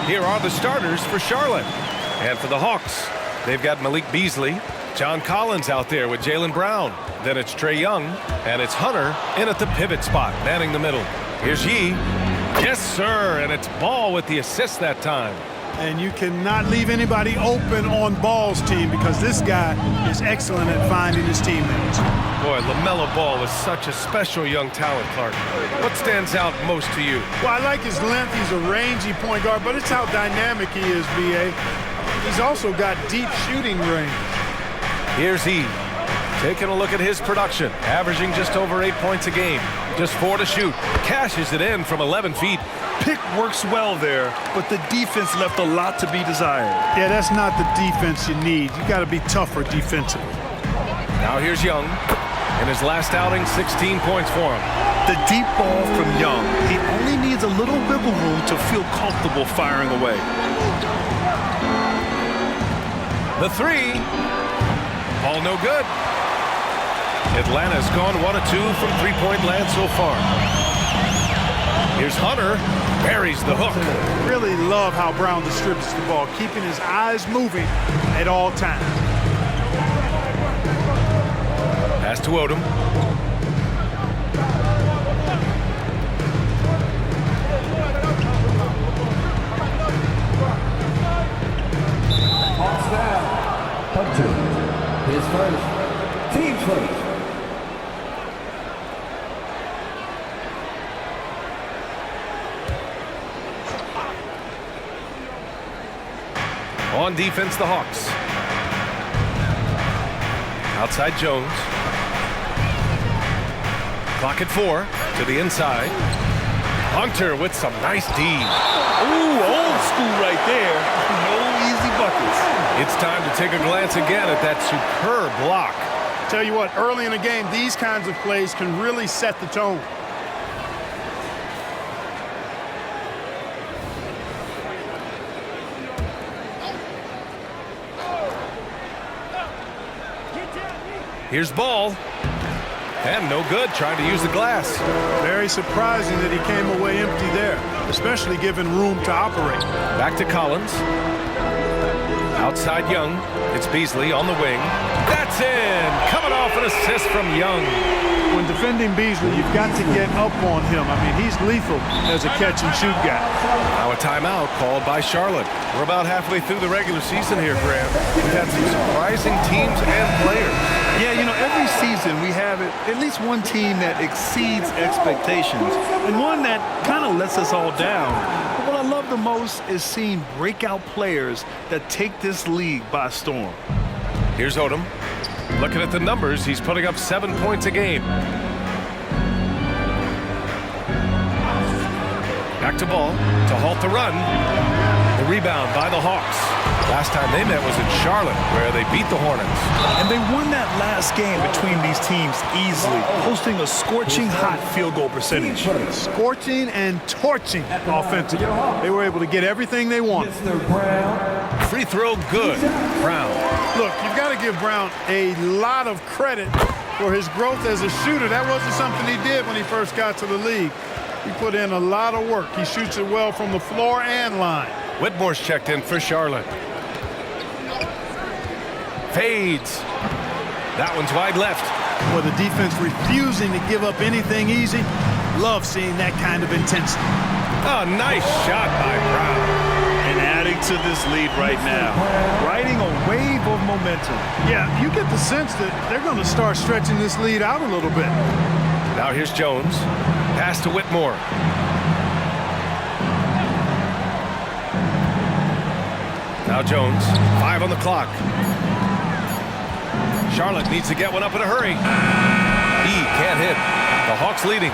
Here are the starters for Charlotte. And for the Hawks, they've got Malik Beasley, John Collins out there with Jaylen Brown. Then it's Trae Young, and it's Hunter in at the pivot spot, manning the middle. Here's Yee. Yes, sir, and it's Ball with the assist that time. And you cannot leave anybody open on Ball's team because this guy is excellent at finding his teammates. Boy, LaMelo Ball is such a special young talent, Clark. What stands out most to you? Well, I like his length. He's a rangy point guard, but it's how dynamic he is, B.A. He's also got deep shooting range. Here's E. Taking a look at his production, averaging just over 8 points a game. Just 4 to shoot. Cashes it in from 11 feet. Pick works well there, but the defense left a lot to be desired. Yeah, that's not the defense you need. You got to be tougher defensively. Now here's Young. In his last outing, 16 points for him. The deep ball from Young. He only needs a little wiggle room to feel comfortable firing away. The three. All no good. Atlanta's gone 1 of 2 from three-point land so far. Here's Hunter. Buries the hook. Really love how Brown distributes the ball, keeping his eyes moving at all times. Pass to Odom. Hawks down. Up to his first. Team first. On defense, the Hawks. Outside Jones. Clock at 4 to the inside. Hunter with some nice D. Ooh, old school right there. No easy buckets. It's time to take a glance again at that superb block. Tell you what, early in the game, these kinds of plays can really set the tone. Here's Ball. And no good, trying to use the glass. Very surprising that he came away empty there, especially given room to operate. Back to Collins. Outside Young. It's Beasley on the wing. That's in! Coming off an assist from Young. When defending Beasley, you've got to get up on him. I mean, he's lethal as a catch-and-shoot guy. Now a timeout called by Charlotte. We're about halfway through the regular season here, Graham. We've had some surprising teams and players. Yeah, you know, every season we have at least one team that exceeds expectations and one that kind of lets us all down. But what I love the most is seeing breakout players that take this league by storm. Here's Odom. Looking at the numbers, he's putting up 7 points a game. Back to Ball to halt the run. The rebound by the Hawks. Last time they met was in Charlotte, where they beat the Hornets. And they won that last game between these teams easily, posting a scorching hot field goal percentage. Scorching and torching offensively. They were able to get everything they wanted. Free throw good. Brown. Look, you've got to give Brown a lot of credit for his growth as a shooter. That wasn't something he did when he first got to the league. He put in a lot of work. He shoots it well from the floor and line. Whitmore's checked in for Charlotte. Fades. That one's wide left. Well, the defense refusing to give up anything easy. Love seeing that kind of intensity. Oh, nice shot by Brown. And adding to this lead right now, riding a wave of momentum. Yeah, you get the sense that they're going to start stretching this lead out a little bit. Now here's Jones. Pass to Whitmore. Now Jones. 5 on the clock. Charlotte needs to get one up in a hurry. He can't hit. The Hawks leading.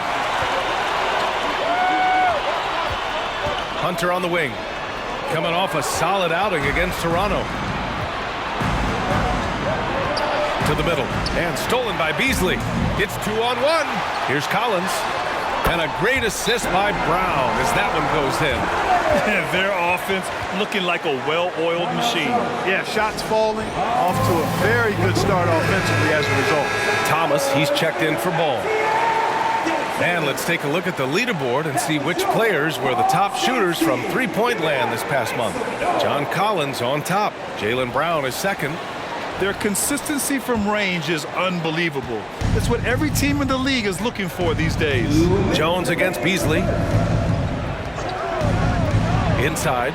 Hunter on the wing. Coming off a solid outing against Toronto. To the middle. And stolen by Beasley. It's 2-on-1. Here's Collins. And a great assist by Brown as that one goes in. Their offense looking like a well-oiled machine. Yeah, shots falling. Off to a very good start offensively as a result. Thomas, he's checked in for Ball. And let's take a look at the leaderboard and see which players were the top shooters from three-point land this past month. John Collins on top. Jaylen Brown is second. Their consistency from range is unbelievable. It's what every team in the league is looking for these days. Jones against Beasley. Inside.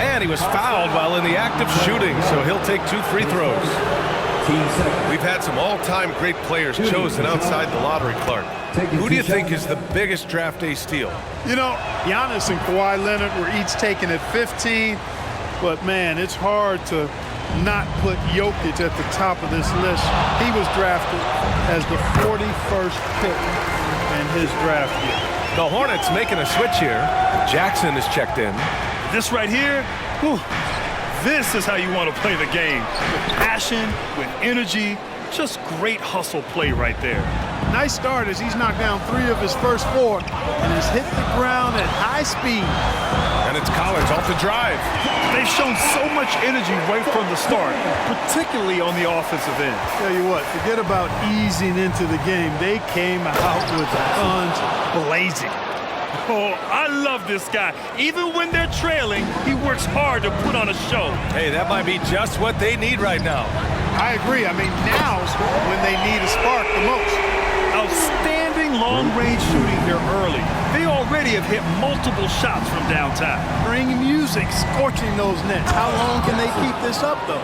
And he was fouled while in the act of shooting, so he'll take 2 free throws. We've had some all-time great players chosen outside the lottery, Clark. Who do you think is the biggest draft day steal? You know, Giannis and Kawhi Leonard were each taken at 15, but man, it's hard to not put Jokic at the top of this list. He was drafted as the 41st pick in his draft year. The Hornets making a switch here. Jackson is checked in. This right here, whew, this is how you want to play the game. With passion, with energy, just great hustle play right there. Nice start as he's knocked down 3 of his first 4 and has hit the ground at high speed. And it's Collins off the drive. They've shown so much energy right from the start, particularly on the offensive end. Tell you what, forget about easing into the game. They came out with guns blazing. Oh, I love this guy. Even when they're trailing, he works hard to put on a show. Hey, that might be just what they need right now. I agree. I mean, now's when they need a spark the most. Outstanding long-range shooting here early. They already have hit multiple shots from downtown. Bring music, scorching those nets. How long can they keep this up, though?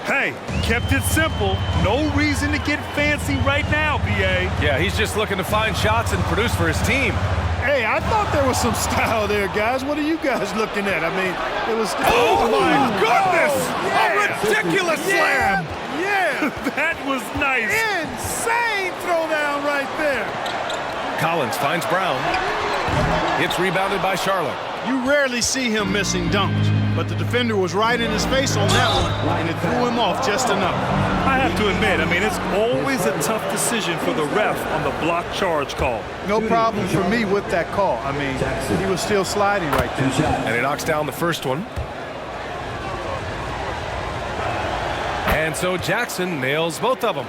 Hey, kept it simple. No reason to get fancy right now, B.A. Yeah, he's just looking to find shots and produce for his team. Hey, I thought there was some style there, guys. What are you guys looking at? I mean, it was... Oh, my goodness! yeah. A ridiculous slam! Yeah! That was nice. Insane throwdown right there. Collins finds Brown. It's rebounded by Charlotte. You rarely see him missing dunks, but the defender was right in his face on that one, and it threw him off just enough. I have to admit, I mean, it's always a tough decision for the ref on the block charge call. No problem for me with that call. I mean, he was still sliding right there. And he knocks down the first one. And so Jackson nails both of them.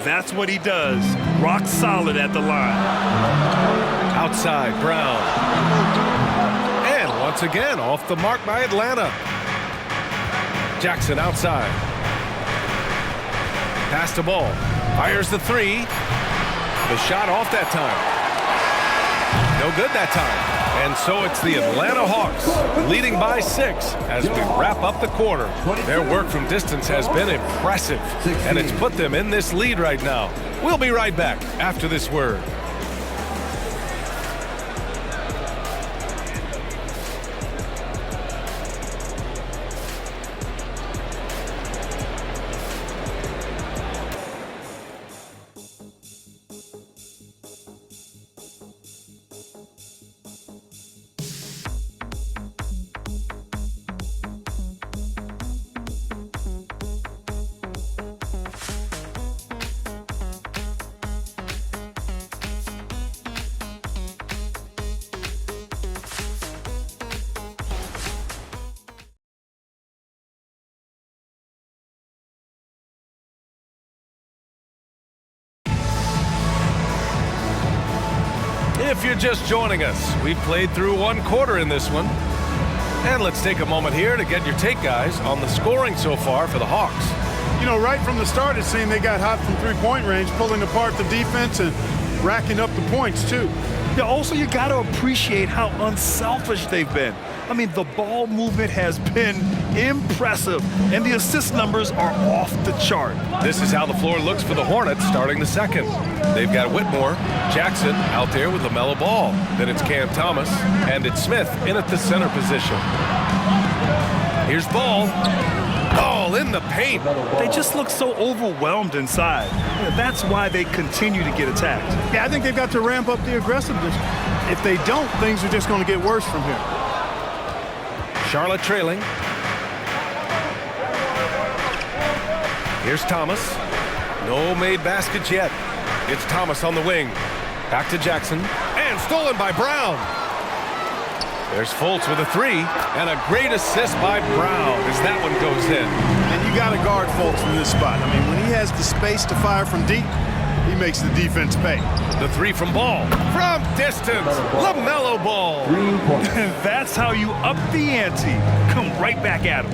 That's what he does. Rock solid at the line. Outside, Brown. And once again, off the mark by Atlanta. Jackson outside. Pass the ball. Fires the 3. The shot off that time. No good that time. And so it's the Atlanta Hawks leading by 6 as we wrap up the quarter. Their work from distance has been impressive, and it's put them in this lead right now. We'll be right back after this word. If you're just joining us, we've played through 1 quarter in this one. And let's take a moment here to get your take, guys, on the scoring so far for the Hawks. You know, right from the start, it seemed they got hot from three-point range, pulling apart the defense and racking up the points, too. Yeah, also, you got to appreciate how unselfish they've been. I mean, the ball movement has been impressive, and the assist numbers are off the chart. This is how the floor looks for the Hornets starting the second. They've got Whitmore, Jackson out there with LaMelo Ball. Then it's Cam Thomas, and it's Smith in at the center position. Here's Ball. Ball in the paint. They just look so overwhelmed inside. Yeah, that's why they continue to get attacked. Yeah, I think they've got to ramp up the aggressiveness. If they don't, things are just going to get worse from here. Charlotte trailing. Here's Thomas. No made baskets yet. It's Thomas on the wing. Back to Jackson. And stolen by Brown. There's Fultz with a 3. And a great assist by Brown as that one goes in. And you got to guard Fultz in this spot. I mean, when he has the space to fire from deep, he makes the defense pay. The three from Ball. From distance. LaMelo Ball. 3 points. That's how you up the ante. Come right back at him.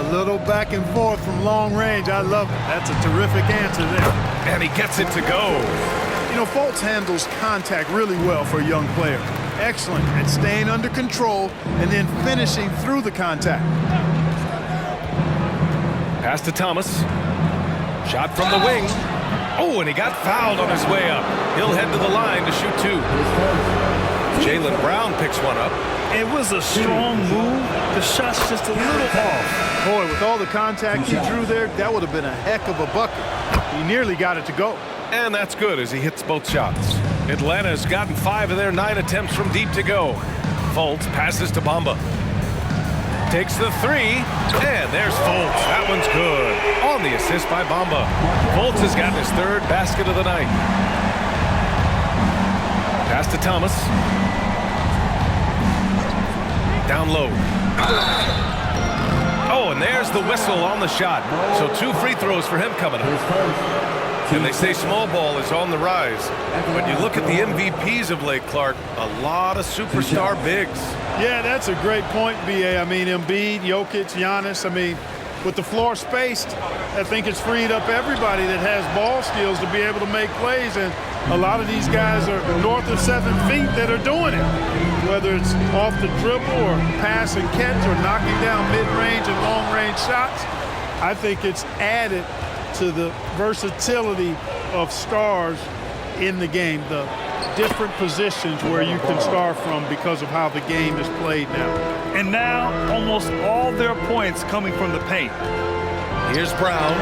A little back and forth from long range. I love it. That's a terrific answer there. And he gets it to go. You know, Fultz handles contact really well for a young player. Excellent at staying under control and then finishing through the contact. Pass to Thomas. Shot from the wing. Oh, and he got fouled on his way up. He'll head to the line to shoot two. Jaylen Brown picks one up. It was a strong move. The shot's just a little off. Boy, with all the contact he drew there, that would have been a heck of a bucket. He nearly got it to go. And that's good as he hits both shots. Atlanta's gotten 5 of their 9 attempts from deep to go. Fultz passes to Bamba. Takes the three, and there's Fultz. That one's good. On the assist by Bamba. Fultz has gotten his 3rd basket of the night. Pass to Thomas. Down low. Oh, and there's the whistle on the shot. So 2 free throws for him coming up. And they say small ball is on the rise. When you look at the MVPs of late, Clark, a lot of superstar bigs. Yeah, that's a great point, B.A. I mean, Embiid, Jokic, Giannis. I mean, with the floor spaced, I think it's freed up everybody that has ball skills to be able to make plays. And a lot of these guys are north of 7 feet that are doing it. Whether it's off the dribble or pass and catch or knocking down mid-range and long-range shots, I think it's added to the versatility of stars in the game, the different positions where you can start from because of how the game is played now. And now, almost all their points coming from the paint. Here's Brown.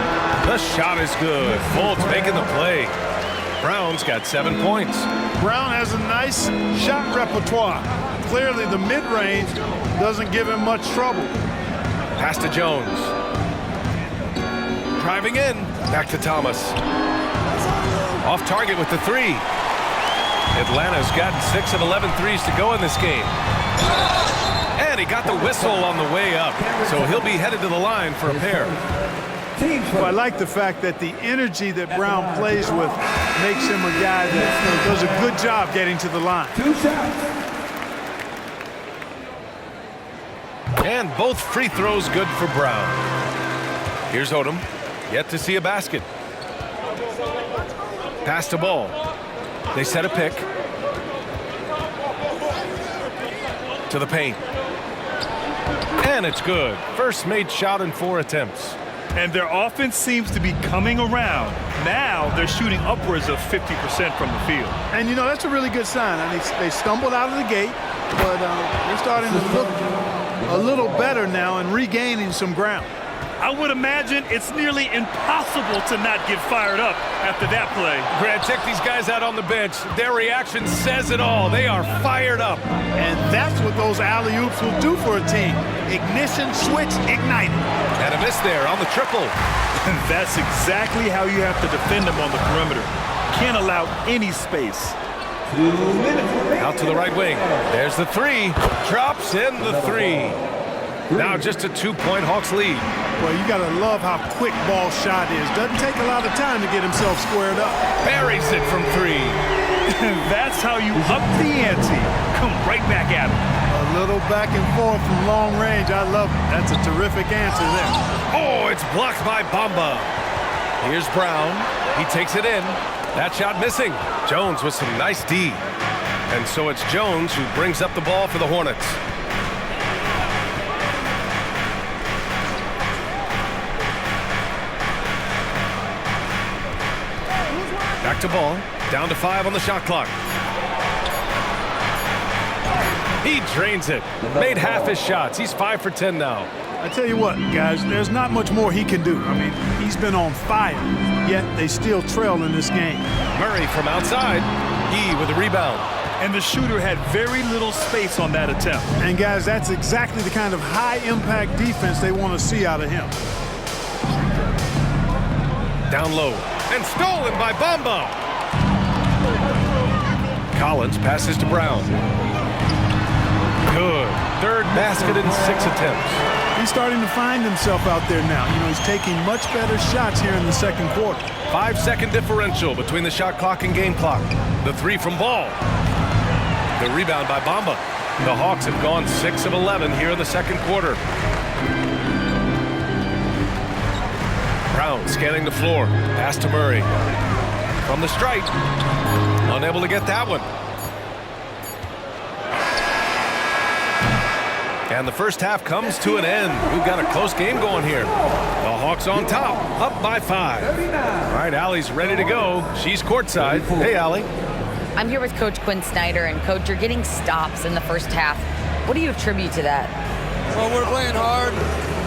The shot is good. Fultz making the play. Brown's got 7 points. Brown has a nice shot repertoire. Clearly, the mid-range doesn't give him much trouble. Pass to Jones. Driving in. Back to Thomas. Off target with the three. Atlanta's gotten 6 of 11 threes to go in this game. And he got the whistle on the way up. So he'll be headed to the line for a pair. Well, I like the fact that the energy that Brown plays with makes him a guy that does a good job getting to the line. 2 shots. And both free throws good for Brown. Here's Odom. Yet to see a basket. Pass to Ball. They set a pick. To the paint. And it's good. First made shot in 4 attempts. And their offense seems to be coming around. Now they're shooting upwards of 50% from the field. And, you know, that's a really good sign. I mean, they stumbled out of the gate, but they're starting to look a little better now and regaining some ground. I would imagine it's nearly impossible to not get fired up after that play. Grant, check these guys out on the bench. Their reaction says it all. They are fired up. And that's what those alley-oops will do for a team. Ignition, switch, ignite. And a miss there on the triple. That's exactly how you have to defend them on the perimeter. Can't allow any space. 2 minutes. Out to the right wing. There's the three. Drops in the three. Now just a 2-point Hawks lead. Well, you got to love how quick Ball's shot is. Doesn't take a lot of time to get himself squared up. Buries it from 3. That's how you up the ante. Come right back at him. A little back and forth from long range. I love it. That's a terrific answer there. Oh, it's blocked by Bamba. Here's Brown. He takes it in. That shot missing. Jones with some nice D. And so it's Jones who brings up the ball for the Hornets. Back to Ball. Down to 5 on the shot clock. He drains it. Made half his shots. He's 5 for 10 now. I tell you what, guys, there's not much more he can do. I mean, he's been on fire, yet they still trail in this game. Murray from outside. He with the rebound. And the shooter had very little space on that attempt. And, guys, that's exactly the kind of high-impact defense they want to see out of him. Down low. And stolen by Bamba. Collins passes to Brown. Good. 3rd basket in 6 attempts. He's starting to find himself out there now. You know, he's taking much better shots here in the second quarter. 5-second differential between the shot clock and game clock. The three from Ball. The rebound by Bamba. The Hawks have gone 6 of 11 here in the second quarter. Brown scanning the floor. Pass to Murray. From the stripe. Unable to get that one. And the first half comes to an end. We've got a close game going here. The Hawks on top, up by 5. All right, Allie's ready to go. She's courtside. Hey, Allie. I'm here with Coach Quinn Snyder, and Coach, you're getting stops in the first half. What do you attribute to that? Well, we're playing hard,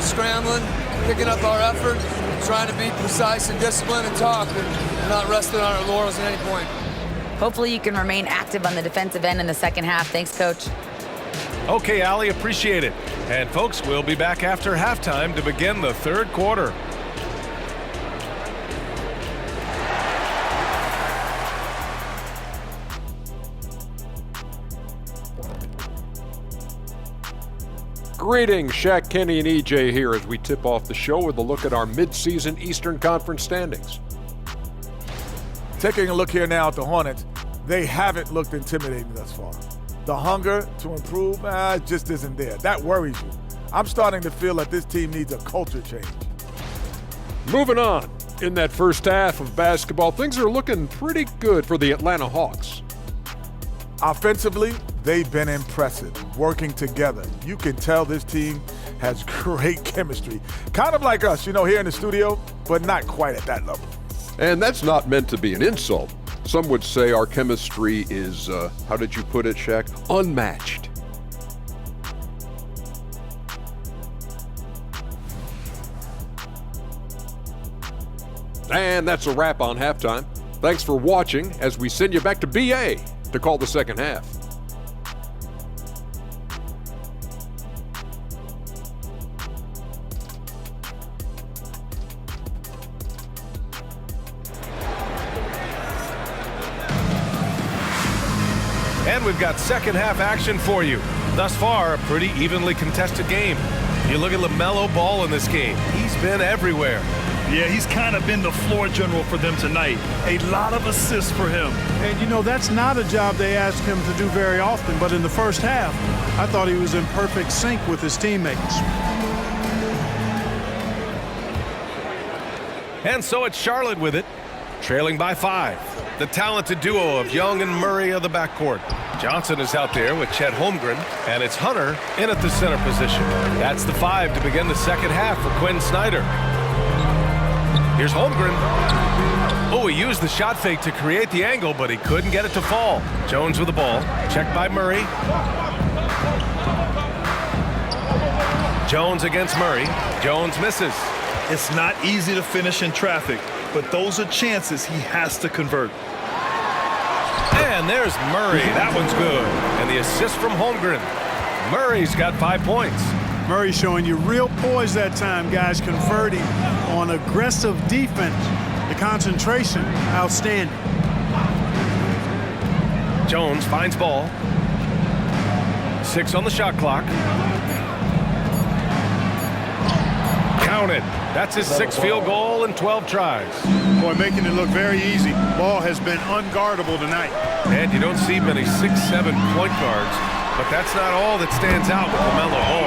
scrambling, picking up our effort, trying to be precise and disciplined and tough, and not resting on our laurels at any point. Hopefully you can remain active on the defensive end in the second half. Thanks, Coach. Okay, Allie, appreciate it. And folks, we'll be back after halftime to begin the third quarter. Greetings, Shaq, Kenny, and EJ here as we tip off the show with a look at our midseason Eastern Conference standings. Taking a look here now at the Hornets, they haven't looked intimidating thus far. The hunger to improve just isn't there. That worries you. I'm starting to feel that this team needs a culture change. Moving on, in that first half of basketball, things are looking pretty good for the Atlanta Hawks. Offensively, they've been impressive, working together. You can tell this team has great chemistry. Kind of like us, you know, here in the studio, but not quite at that level. And that's not meant to be an insult. Some would say our chemistry is, how did you put it, Shaq? Unmatched. And that's a wrap on halftime. Thanks for watching as we send you back to BA to call the second half. And we've got second half action for you. Thus far, a pretty evenly contested game. You look at LaMelo Ball in this game. He's been everywhere. Yeah, he's kind of been the floor general for them tonight. A lot of assists for him. And, you know, that's not a job they ask him to do very often. But in the first half, I thought he was in perfect sync with his teammates. And so it's Charlotte with it, trailing by 5. The talented duo of Young and Murray of the backcourt. Johnson is out there with Chet Holmgren, and it's Hunter in at the center position. That's the 5 to begin the second half for Quinn Snyder. Here's Holmgren. Oh, he used the shot fake to create the angle, but he couldn't get it to fall. Jones with the ball. Checked by Murray. Jones against Murray. Jones misses. It's not easy to finish in traffic, but those are chances he has to convert. And there's Murray. That one's good. And the assist from Holmgren. Murray's got 5 points. Murray showing you real poise that time, guys, converting on aggressive defense. The concentration, outstanding. Jones finds Ball. 6 on the shot clock. Counted. That's his 6th field goal in 12 tries. Boy, making it look very easy. Ball has been unguardable tonight. And you don't see many 6'7" point guards, but that's not all that stands out with LaMelo Ball.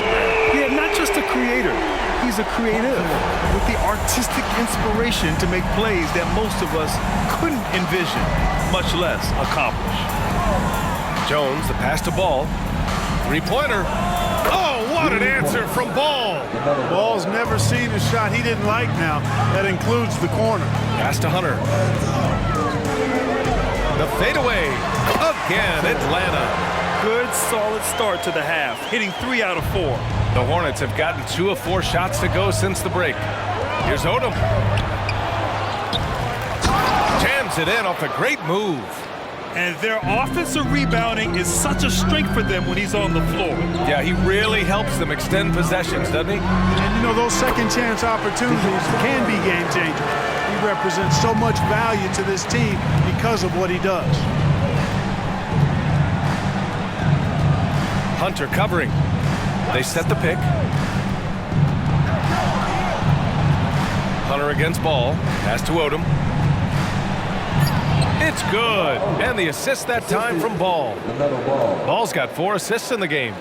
Yeah, not just a creator. He's a creative with the artistic inspiration to make plays that most of us couldn't envision, much less accomplish. Jones, the pass to Ball. 3-pointer. Oh, what an answer from Ball. Ball's never seen a shot he didn't like now. That includes the corner. Pass to Hunter. The fadeaway. Again, Atlanta. Good, solid start to the half, hitting 3 out of 4. The Hornets have gotten 2 of 4 shots to go since the break. Here's Odom. Jams it in off a great move. And their offensive rebounding is such a strength for them when he's on the floor. Yeah, he really helps them extend possessions, doesn't he? And, you know, those second chance opportunities can be game changers. He represents so much value to this team because of what he does. Hunter covering. They set the pick. Hunter against Ball. Pass to Odom. It's good. And the assist that time from Ball. Ball's got 4 assists in the game.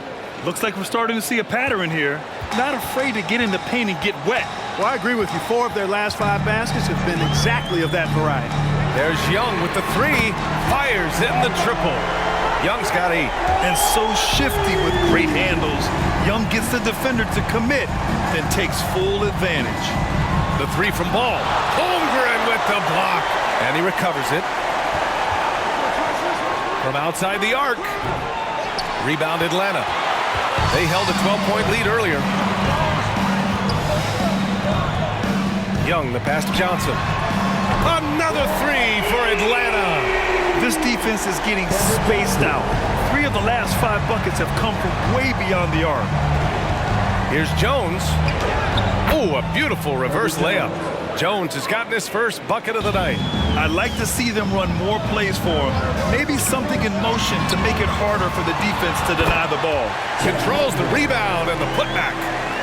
Looks like we're starting to see a pattern here. Not afraid to get in the paint and get wet. Well, I agree with you. 4 of their last 5 baskets have been exactly of that variety. There's Young with the 3. Fires in the triple. Young's got 8. And so shifty with great handles. Young gets the defender to commit, then takes full advantage. The 3 from Ball. Holmgren with the block. And he recovers it. From outside the arc. Rebound Atlanta. They held a 12-point lead earlier. Young, the pass to Johnson. Another 3 for Atlanta. This defense is getting spaced out. 3 of the last 5 buckets have come from way beyond the arc. Here's Jones. Oh, a beautiful reverse layup. Jones has gotten his first bucket of the night. I'd like to see them run more plays for him. Maybe something in motion to make it harder for the defense to deny the ball. Controls the rebound and the putback.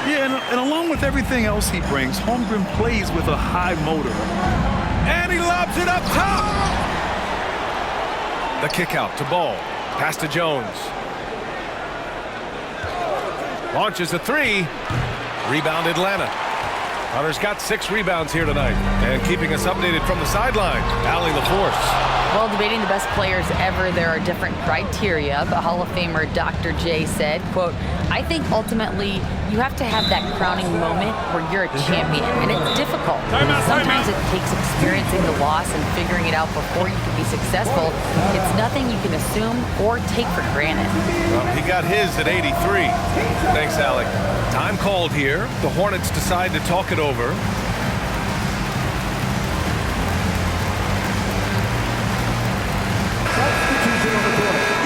Yeah, and along with everything else he brings, Holmgren plays with a high motor. And he lobs it up top. The kick out to Ball. Pass to Jones. Launches a 3. Rebound Atlanta. Hunter's got 6 rebounds here tonight. And keeping us updated from the sideline, Allie LaForce. Well, debating the best players ever, there are different criteria, but Hall of Famer Dr. J said, quote, I think ultimately you have to have that crowning moment where you're a champion, and it's difficult. Sometimes it takes experiencing the loss and figuring it out before you can be successful. It's nothing you can assume or take for granted. Well, he got his at 83. Thanks, Alec. Time called here. The Hornets decide to talk it over.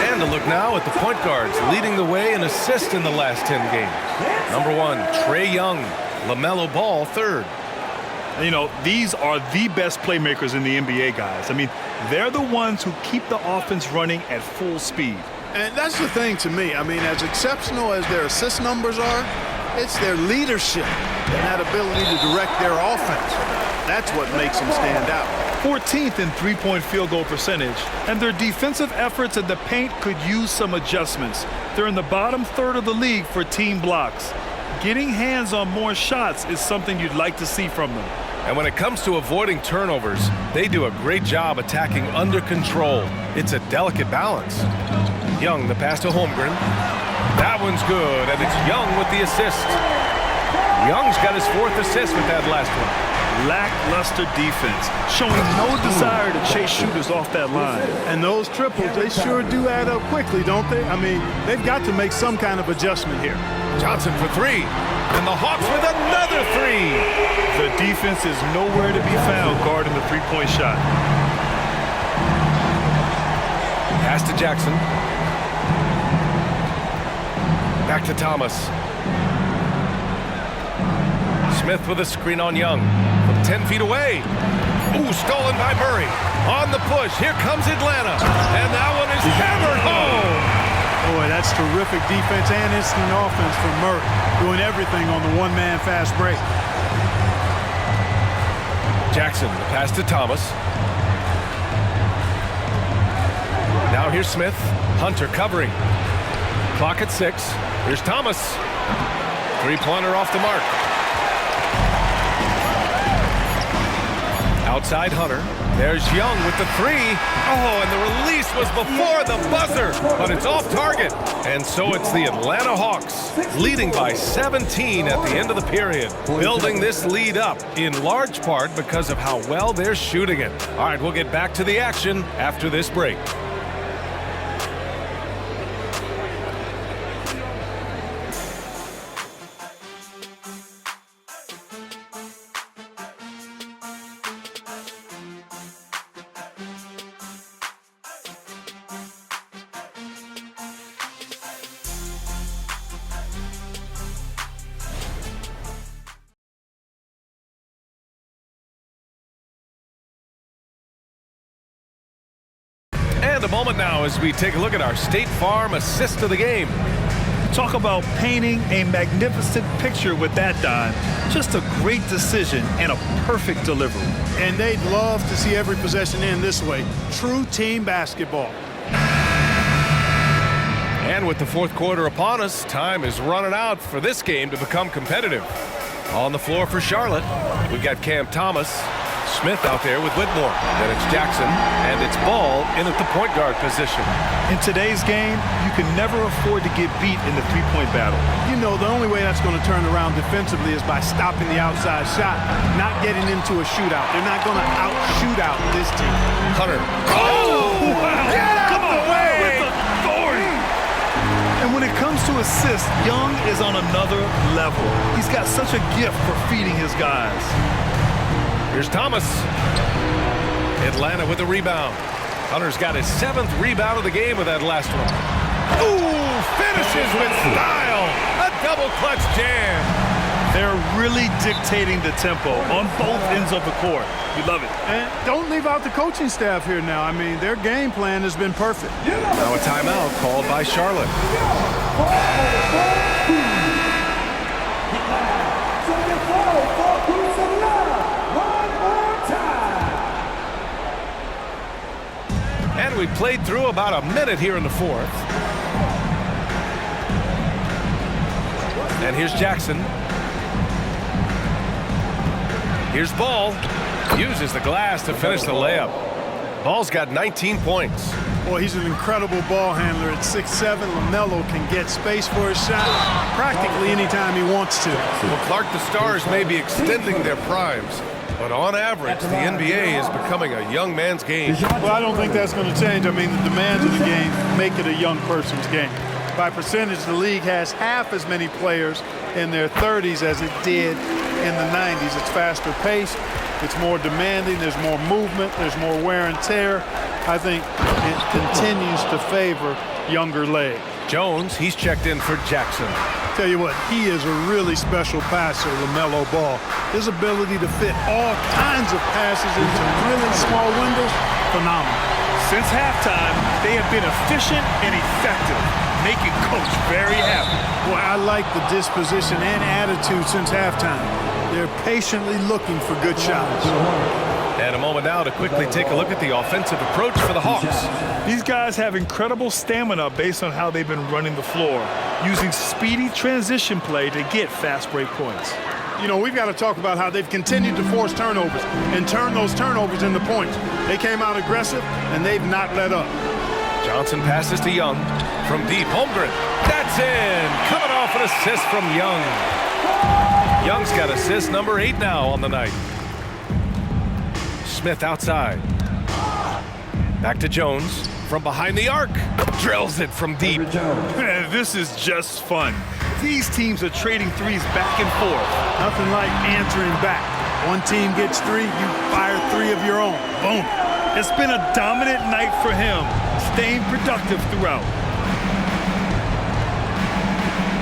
And a look now at the point guards leading the way in assists in the last 10 games. Number 1, Trae Young. LaMelo Ball, 3rd. You know, these are the best playmakers in the NBA, guys. I mean, they're the ones who keep the offense running at full speed. And that's the thing to me. I mean, as exceptional as their assist numbers are, it's their leadership and that ability to direct their offense. That's what makes them stand out. 14th in three-point field goal percentage, and their defensive efforts in the paint could use some adjustments. They're in the bottom third of the league for team blocks. Getting hands on more shots is something you'd like to see from them. And when it comes to avoiding turnovers, they do a great job attacking under control. It's a delicate balance. Young, the pass to Holmgren. That one's good, and it's Young with the assist. Young's got his 4th assist with that last one. Lackluster defense, showing no desire to chase shooters off that line. And those triples, they sure do add up quickly, don't they? I mean, they've got to make some kind of adjustment here. Johnson for 3. And the Hawks with another 3. The defense is nowhere to be found guarding the three-point shot. Pass to Jackson. Back to Thomas. Smith with a screen on Young. From 10 feet away. Ooh, stolen by Murray. On the push. Here comes Atlanta. And that one is hammered home. Boy, that's terrific defense and instant offense from Murray. Doing everything on the one-man fast break. Jackson, the pass to Thomas. Now here's Smith. Hunter covering. Clock at 6. Here's Thomas. 3-pointer off the mark. Outside Hunter. There's Young with the 3. Oh, and the release was before the buzzer, but it's off target. And so it's the Atlanta Hawks leading by 17 at the end of the period, building this lead up in large part because of how well they're shooting it. All right, we'll get back to the action after this break. And a moment now as we take a look at our State Farm assist of the game. Talk about painting a magnificent picture with that dime. Just a great decision and a perfect delivery. And they'd love to see every possession end this way. True team basketball. And with the fourth quarter upon us, time is running out for this game to become competitive. On the floor for Charlotte, we've got Cam Thomas, Smith out there with Whitmore. Then it's Jackson, and it's Ball in at the point guard position. In today's game, you can never afford to get beat in the three-point battle. You know, the only way that's going to turn around defensively is by stopping the outside shot, not getting into a shootout. They're not going to out-shoot out this team. Hunter. Oh! Wow. Get out the way! With authority. And when it comes to assists, Young is on another level. He's got such a gift for feeding his guys. Here's Thomas. Atlanta with the rebound. Hunter's got his 7th rebound of the game with that last one. Ooh, finishes with style. A double clutch jam. They're really dictating the tempo on both ends of the court. You love it. And don't leave out the coaching staff here now. I mean, their game plan has been perfect. Now a timeout called by Charlotte. And we played through about a minute here in the fourth. And here's Jackson. Here's Ball. Uses the glass to finish the layup. Ball's got 19 points. Boy, he's an incredible ball handler at 6'7". LaMelo can get space for his shot practically anytime he wants to. Well, Clark, the Stars may be extending their primes, but on average, the NBA is becoming a young man's game. Well, I don't think that's going to change. I mean, the demands of the game make it a young person's game. By percentage, the league has half as many players in their 30s as it did in the 90s. It's faster paced. It's more demanding. There's more movement. There's more wear and tear. I think it continues to favor younger legs. Jones, he's checked in for Jackson. Tell you what, he is a really special passer, LaMelo Ball. His ability to fit all kinds of passes into really small windows, phenomenal. Since halftime, they have been efficient and effective, making Coach very happy. Boy, I like the disposition and attitude since halftime. They're patiently looking for good shots. And a moment now to quickly take a look at the offensive approach for the Hawks. These guys have incredible stamina based on how they've been running the floor, using speedy transition play to get fast break points. You know, we've got to talk about how they've continued to force turnovers and turn those turnovers into points. They came out aggressive, and they've not let up. Johnson passes to Young from deep. Holmgren, that's in. Coming off an assist from Young. Young's got assist number 8 now on the night. Smith outside. Back to Jones from behind the arc. Drills it from deep. Man, this is just fun. These teams are trading threes back and forth. Nothing like answering back. One team gets 3, you fire 3 of your own. Boom. It's been a dominant night for him, staying productive throughout.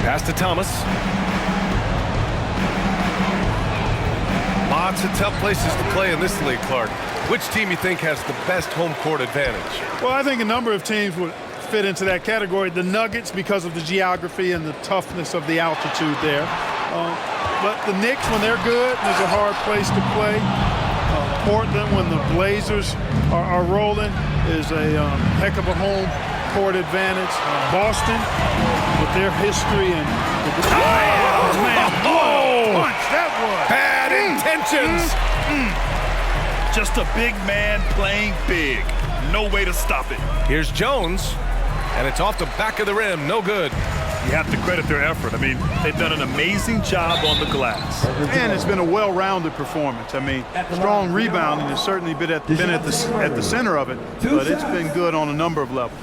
Pass to Thomas. Lots of tough places to play in this league, Clark. Which team you think has the best home court advantage? Well, I think a number of teams would fit into that category. The Nuggets, because of the geography and the toughness of the altitude there. But the Knicks, when they're good, is a hard place to play. Portland, when the Blazers are rolling, is a heck of a home court advantage. Boston, with their history and punch that was bad intentions. Just a big man playing big. No way to stop it. Here's Jones, and it's off the back of the rim. No good. You have to credit their effort. I mean, they've done an amazing job on the glass. And it's been a well-rounded performance. I mean, strong rebounding has certainly been at the center of it, but it's been good on a number of levels.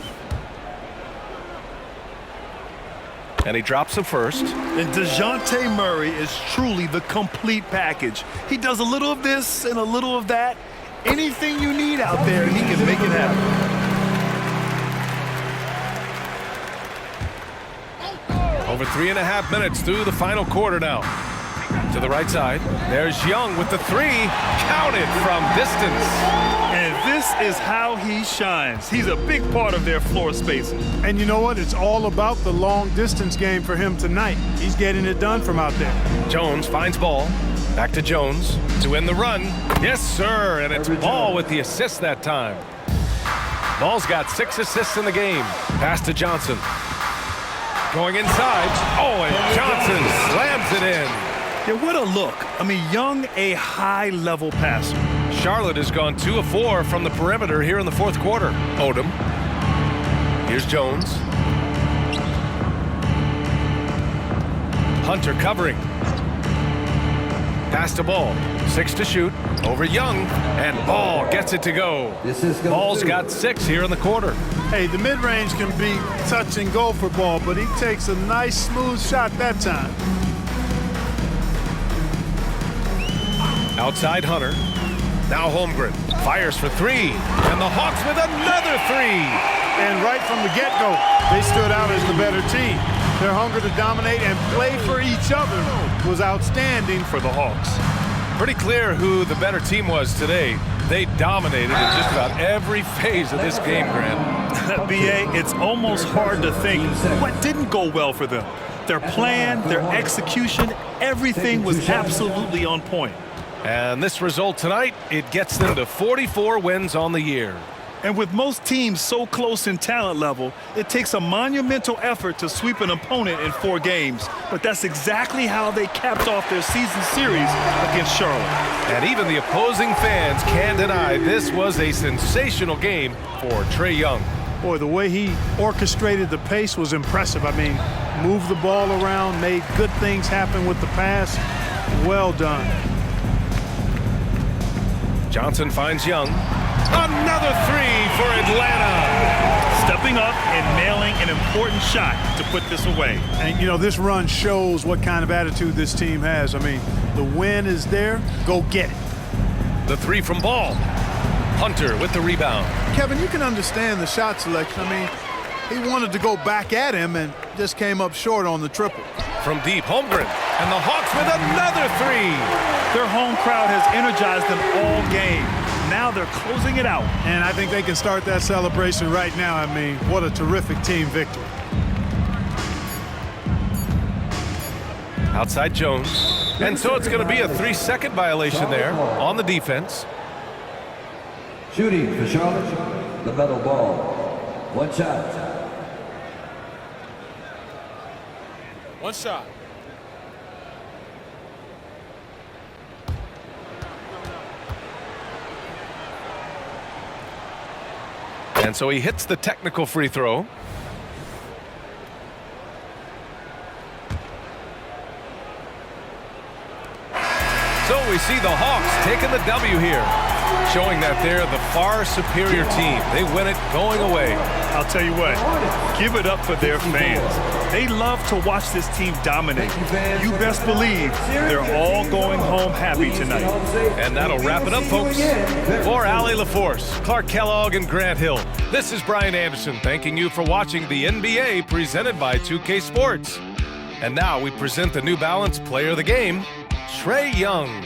And he drops the first. And DeJounte Murray is truly the complete package. He does a little of this and a little of that. Anything you need out there, he can make it happen. Over 3.5 minutes through the final quarter now. To the right side. There's Young with the three. Counted from distance. And this is how he shines. He's a big part of their floor spacing. And you know what? It's all about the long distance game for him tonight. He's getting it done from out there. Jones finds Ball. Back to Jones to win the run. Yes, sir. And it's Ball with the assist that time. Ball's got 6 assists in the game. Pass to Johnson. Going inside. Oh, and Johnson slams it in. Yeah, what a look. I mean, Young, a high-level passer. Charlotte has gone 2 of 4 from the perimeter here in the fourth quarter. Odom. Here's Jones. Hunter covering. Pass to Ball. 6 to shoot. Over Young. And Ball gets it to go. Ball's got 6 here in the quarter. Hey, the mid-range can be touch and go for Ball, but he takes a nice, smooth shot that time. Outside Hunter. Now Holmgren fires for 3. And the Hawks with another 3. And right from the get-go, they stood out as the better team. Their hunger to dominate and play for each other was outstanding for the Hawks. Pretty clear who the better team was today. They dominated in just about every phase of this game, Grant. B.A., it's almost hard to think what didn't go well for them. Their plan, their execution, everything was absolutely on point. And this result tonight, it gets them to 44 wins on the year. And with most teams so close in talent level, it takes a monumental effort to sweep an opponent in 4 games. But that's exactly how they capped off their season series against Charlotte. And even the opposing fans can't deny this was a sensational game for Trae Young. Boy, the way he orchestrated the pace was impressive. I mean, moved the ball around, made good things happen with the pass. Well done. Johnson finds Young. Another 3 for Atlanta. Stepping up and nailing an important shot to put this away. And, you know, this run shows what kind of attitude this team has. I mean, the win is there. Go get it. The 3 from Ball. Hunter with the rebound. Kevin, you can understand the shot selection. I mean, he wanted to go back at him and just came up short on the triple. From deep, Holmgren. And the Hawks with another 3. Their home crowd has energized them all game. Now they're closing it out. And I think they can start that celebration right now. I mean, what a terrific team victory. Outside Jones. And so it's going to be a 3-second violation there on the defense. Shooting for Charlotte, LaMelo Ball. 1 shot. 1 shot. And so he hits the technical free throw. So we see the Hawks taking the W here, showing that they're the far superior team. They win it going away. I'll tell you what, give it up for their fans. They love to watch this team dominate. You best believe they're all going home happy tonight. And that'll wrap it up, folks. For Allie LaForce, Clark Kellogg, and Grant Hill, this is Brian Anderson thanking you for watching the NBA presented by 2K Sports. And now we present the New Balance Player of the Game, Trae Young.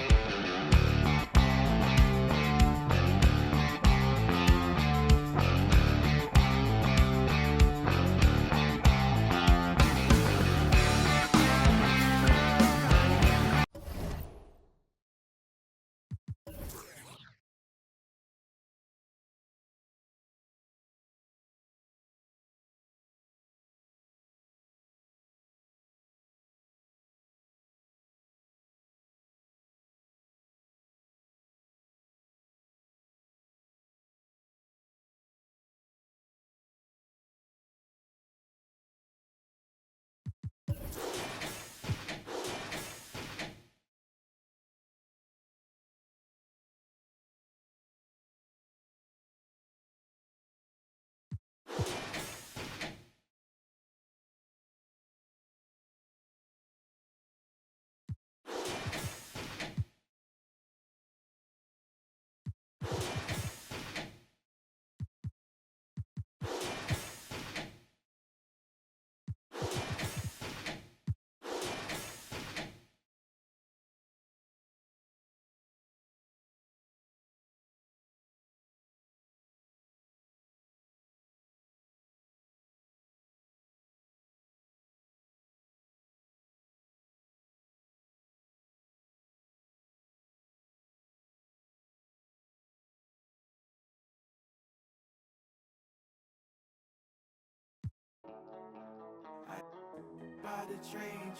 by the train.